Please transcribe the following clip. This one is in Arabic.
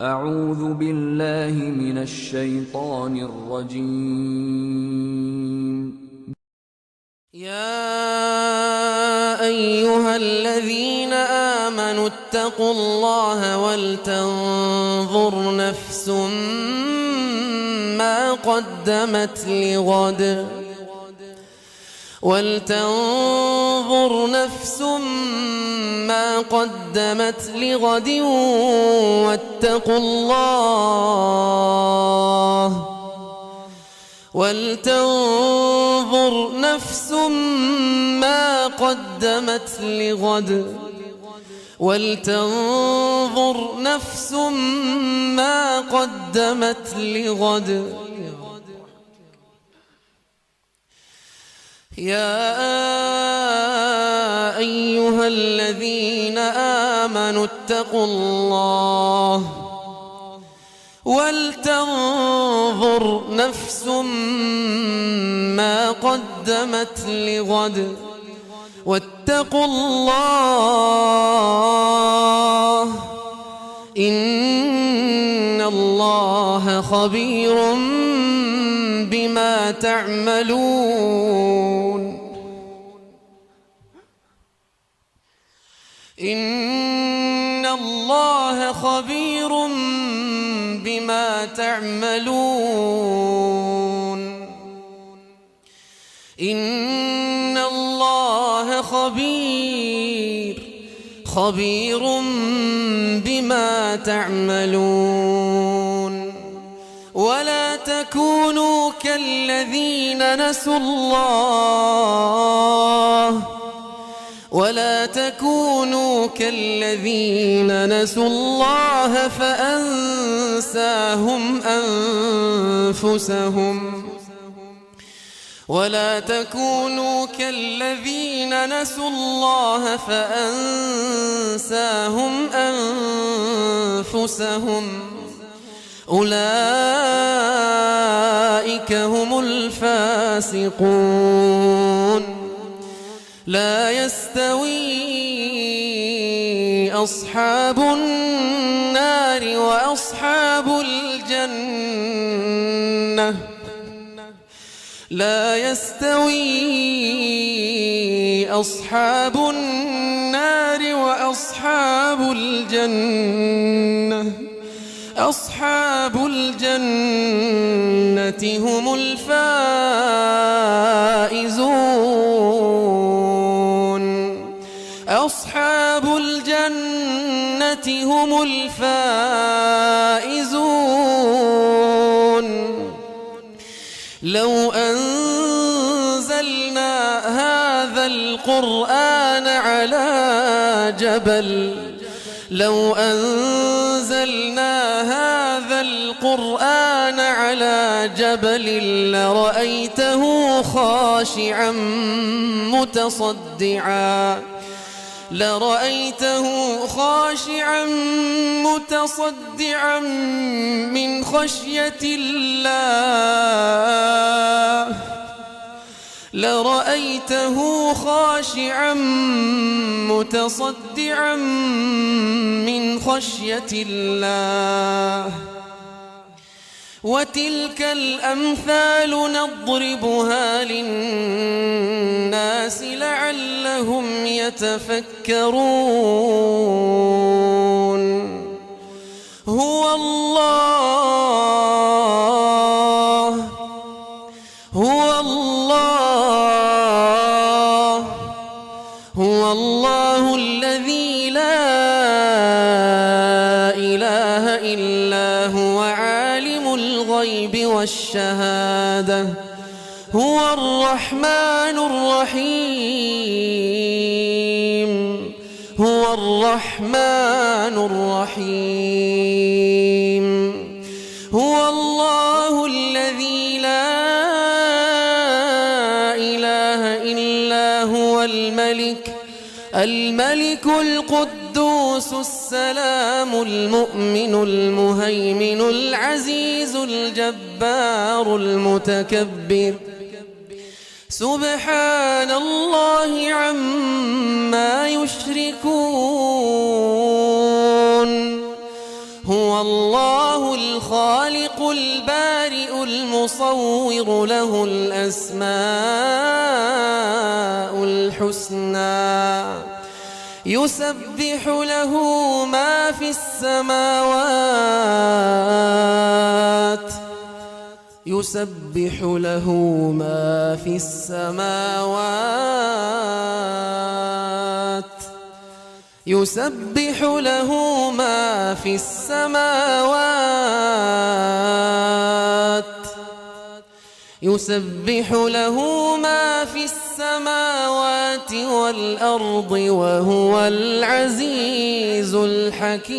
أعوذ بالله من الشيطان الرجيم. يا أيها الذين آمنوا اتقوا الله ولتنظر نفس ما قدمت لغد واتقوا الله ولتنظر نفس ما قدمت لغد يا أيها الذين آمنوا اتقوا الله ولتنظر نفس ما قدمت لغد واتقوا الله إن الله خبير بما تعملون. إن الله خبير بما تعملون. إن الله خبير بما تعملون. ولا تكونوا كالذين نسوا الله فأنساهم أنفسهم أولئك هم الفاسقون. لا يستوي أصحاب النار وأصحاب الجنة أصحاب الجنة هم الفائزون. لو أنزلنا هذا القرآن على جبل لرأيته خاشعا متصدعا من خشية الله. وتلك الأمثال نضربها للناس لعلهم يتفكرون. هو الله الذي لا إله إلا هو عالم الغيب والشهادة هو الرحمن الرحيم. هو الله الذي لا إله إلا هو الملك القدوس السلام المؤمن المهيمن العزيز الجبار المتكبر. سبحان الله عما يشركون. هو الله الخالق البارئ المصور له الأسماء الحسنى يسبح له ما في السماوات يسبح له ما في السماوات يسبح له ما في السماوات يسبح له ما في السماوات والأرض وهو العزيز الحكيم.